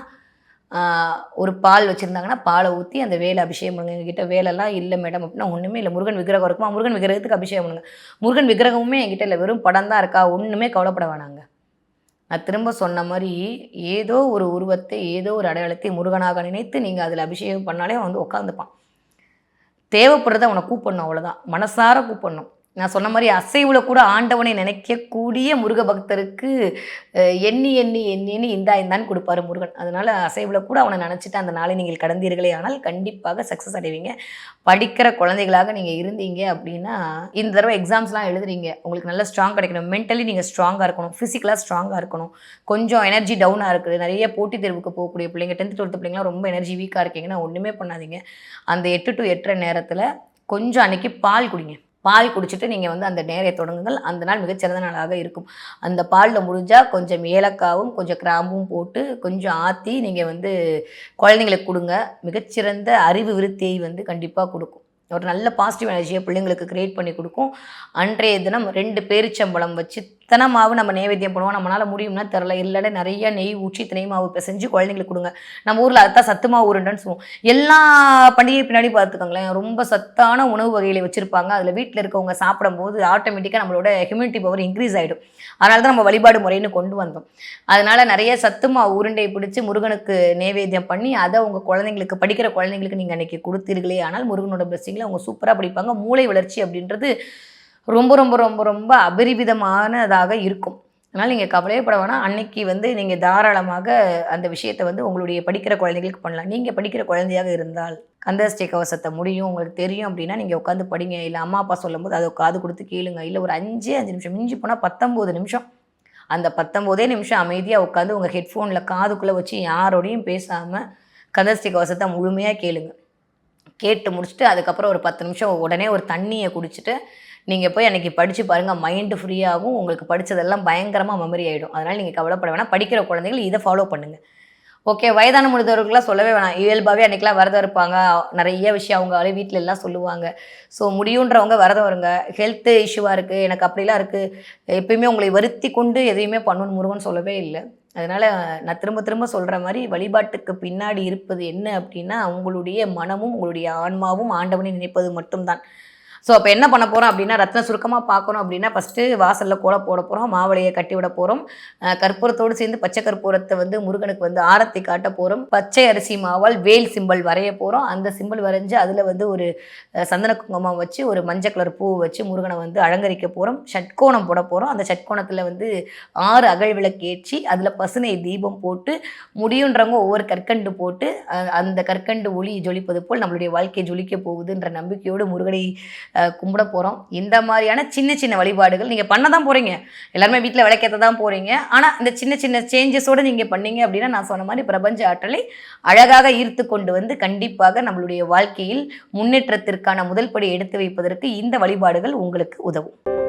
ஒரு பால் வச்சுருந்தாங்கன்னா பாலை ஊற்றி அந்த வேலை அபிஷேகம் பண்ணுங்க. எங்ககிட்ட வேலைலாம் இல்லை மேடம் அப்படின்னா ஒன்றுமே இல்லை, முருகன் விக்கிரகம் இருக்குமா, முருகன் விக்கிரகத்துக்கு அபிஷேகம் பண்ணுங்க. முருகன் விக்கிரகமுமே என்கிட்ட இல்லை, வெறும் படம் தான் இருக்கா, ஒன்றுமே கவலைப்பட வேணாங்க. நான் திரும்ப சொன்ன மாதிரி ஏதோ ஒரு உருவத்தை ஏதோ ஒரு அடையாளத்தை முருகனாக நினைத்து நீங்கள் அதில் அபிஷேகம் பண்ணாலே வந்து உட்காந்துப்பான். தேவைப்படுறத அவனை கூப்பிடணும், அவ்வளோதான், மனசார கூப்பிடணும். நான் சொன்ன மாதிரி அசைவுல கூட ஆண்டவனை நினைக்கக்கூடிய முருக பக்தருக்கு எண்ணி எண்ணி எண்ணி எண்ணி இந்தான்னு கொடுப்பாரு முருகன். அதனால அசைவுல கூட அவனை நினச்சிட்டு அந்த நாளை நீங்கள் கடந்தீர்களே ஆனால் கண்டிப்பாக சக்ஸஸ் அடைவீங்க. படிக்கிற குழந்தைகளாக நீங்கள் இருந்தீங்க அப்படின்னா இந்த தடவை எக்ஸாம்ஸ்லாம் எழுதுறீங்க, உங்களுக்கு நல்ல ஸ்ட்ராங் கிடைக்கணும். மென்டலி நீங்கள் ஸ்ட்ராங்காக இருக்கணும், ஃபிசிக்கலாக ஸ்ட்ராங்காக இருக்கணும். கொஞ்சம் எனர்ஜி டவுனாக இருக்குது, நிறைய போட்டித் தேர்வுக்கு போகக்கூடிய பிள்ளைங்க 10th 12th பிள்ளைங்களாம் ரொம்ப எனர்ஜி வீக்காக இருக்கீங்கன்னா ஒன்றுமே பண்ணாதீங்க. அந்த 8 to 8:30 நேரத்தில் கொஞ்சம் அன்றைக்கி பால் குடிங்க. பால் குடிச்சிட்டு நீங்கள் வந்து அந்த நேரை தொடங்குங்கள். அந்த நாள் மிகச்சிறந்த நாளாக இருக்கும். அந்த பாலில் முடிஞ்சால் கொஞ்சம் ஏலக்காவும் கொஞ்சம் கிராம்பும் போட்டு கொஞ்சம் ஆற்றி நீங்கள் வந்து குழந்தைங்களுக்கு கொடுங்க. மிகச்சிறந்த அறிவு விருத்தியை வந்து கண்டிப்பாக கொடுக்கும். ஒரு நல்ல பாசிட்டிவ் எனர்ஜியை பிள்ளைங்களுக்கு க்ரியேட் பண்ணி கொடுக்கும். அன்றைய தினம் 2 பேரிச்சம்பழம் வச்சு தினை மாவு நம்ம நைவேத்தியம் பண்ணுவோம். நம்மளால் முடியும்னா தெரில, இல்லைன்னா நிறைய நெய் ஊற்றி தினை மாவு பிசைஞ்சு குழந்தைங்களுக்கு கொடுங்க. நம்ம ஊரில் அதுதான் சத்து மாவு உருண்டைன்னு சொல்லுவோம். எல்லா பண்டிகை பின்னாடி பார்த்துக்கோங்களேன், ரொம்ப சத்தான உணவு வகைகளை வச்சுருப்பாங்க. அதில் வீட்டில் இருக்கவங்க சாப்பிடும்போது ஆட்டோமேட்டிக்காக நம்மளோட ஹியூமினிட்டி பவர் இன்க்ரீஸ் ஆகிடும். அதனால தான் நம்ம வழிபாடு முறைன்னு கொண்டு வந்தோம். அதனால் நிறைய சத்து மாவு உருண்டையை பிடிச்சி முருகனுக்கு நைவேத்தியம் பண்ணி அதை உங்கள் குழந்தைங்களுக்கு, படிக்கிற குழந்தைங்களுக்கு நீங்கள் அன்றைக்கி கொடுத்தீர்களே ஆனால் முருகனோட பிளெஸ்ஸிங்கில் அவங்க சூப்பராக படிப்பாங்க. மூளை வளர்ச்சி அப்படின்றது ரொம்ப ரொம்ப ரொம்ப ரொம்ப அபரிவிதமானதாக இருக்கும். அதனால் நீங்கள் கவலையே பட வேணாம். அன்னைக்கு வந்து நீங்கள் தாராளமாக அந்த விஷயத்தை வந்து உங்களுடைய படிக்கிற குழந்தைகளுக்கு பண்ணலாம். நீங்கள் படிக்கிற குழந்தையாக இருந்தால் கந்தசஷ்டி கவசத்தை முடியும், உங்களுக்கு தெரியும் அப்படின்னா நீங்கள் உட்காந்து படிங்க. இல்லை அம்மா அப்பா சொல்லும்போது அதை காது கொடுத்து கேளுங்க. இல்லை ஒரு 5 நிமிஷம், மிஞ்சி போனால் 19 நிமிஷம், அந்த 19 நிமிஷம் அமைதியாக உட்காந்து உங்கள் ஹெட்ஃபோனில் காதுக்குள்ளே வச்சு யாரோடையும் பேசாமல் கந்தசஷ்டி கவசத்தை முழுமையாக கேளுங்க. கேட்டு முடிச்சுட்டு அதுக்கப்புறம் ஒரு 10 நிமிஷம் உடனே ஒரு தண்ணியை குடிச்சிட்டு நீங்கள் போய் அன்றைக்கி படித்து பாருங்கள். மைண்டு ஃப்ரீயாகும், உங்களுக்கு படித்ததெல்லாம் பயங்கரமாக மெமரி ஆகிடும். அதனால் நீங்கள் கவலைப்பட வேணாம். படிக்கிற குழந்தைகள் இதை ஃபாலோ பண்ணுங்கள். ஓகே, வயதான முடிந்தவர்கள்லாம் சொல்லவே வேணாம். இயல்பாகவே அன்றைக்கெலாம் விரதம் இருப்பாங்க. நிறைய விஷயம் அவங்களே வீட்டில் எல்லாம் சொல்லுவாங்க. ஸோ முடியுன்றவங்க விரதம் வருங்க. ஹெல்த்து இஷ்யூவாக இருக்குது, எனக்கு அப்படிலாம் இருக்குது, எப்பயுமே உங்களை வருத்தி கொண்டு எதையுமே பண்ணணும்னு முருகன் சொல்லவே இல்லை. அதனால் நான் திரும்ப திரும்ப சொல்கிற மாதிரி வழிபாட்டுக்கு பின்னாடி இருப்பது என்ன அப்படின்னா உங்களுடைய மனமும் உங்களுடைய ஆன்மாவும் ஆண்டவனை நினைப்பது மட்டும்தான். ஸோ அப்போ என்ன பண்ண போகிறோம் அப்படின்னா ரத்ன சுருக்கமாக பார்க்கணும் அப்படின்னா ஃபஸ்ட்டு வாசலில் கோலம் போட போகிறோம், மாவளையை கட்டி விட போகிறோம். கற்பூரத்தோடு சேர்ந்து பச்சை கற்பூரத்தை வந்து முருகனுக்கு வந்து ஆரத்தி காட்ட போகிறோம். பச்சை அரிசி மாவால் வேல் சிம்பிள் வரைய போகிறோம். அந்த சிம்பிள் வரைஞ்சி அதில் வந்து ஒரு சந்தன குங்குமம் வச்சு ஒரு மஞ்சள் கலர் பூ வச்சு முருகனை வந்து அலங்கரிக்க போகிறோம். ஷட்கோணம் போட போகிறோம். அந்த ஷட்கோணத்தில் வந்து 6 அகல் விளக்கு ஏற்றி அதில் பசுனை தீபம் போட்டு முடியுன்றவங்க ஒவ்வொரு கற்கண்டு போட்டு அந்த கற்கண்டு ஒளி ஜொலிப்பது போல் நம்மளுடைய வாழ்க்கை ஜொலிக்க போகுதுன்ற நம்பிக்கையோடு முருகனை கும்பிட போகிறோம். இந்த மாதிரியான சின்ன சின்ன வழிபாடுகள் நீங்கள் பண்ண தான் போகிறீங்க. எல்லாருமே வீட்டில் விளக்கேற்ற தான் போகிறீங்க. ஆனால் இந்த சின்ன சின்ன சேஞ்சஸோடு நீங்கள் பண்ணீங்க அப்படின்னா நான் சொன்ன மாதிரி பிரபஞ்ச ஆற்றலை அழகாக ஈர்த்து கொண்டு வந்து கண்டிப்பாக நம்மளுடைய வாழ்க்கையில் முன்னேற்றத்திற்கான முதல் படி எடுத்து வைப்பதற்கு இந்த வழிபாடுகள் உங்களுக்கு உதவும்.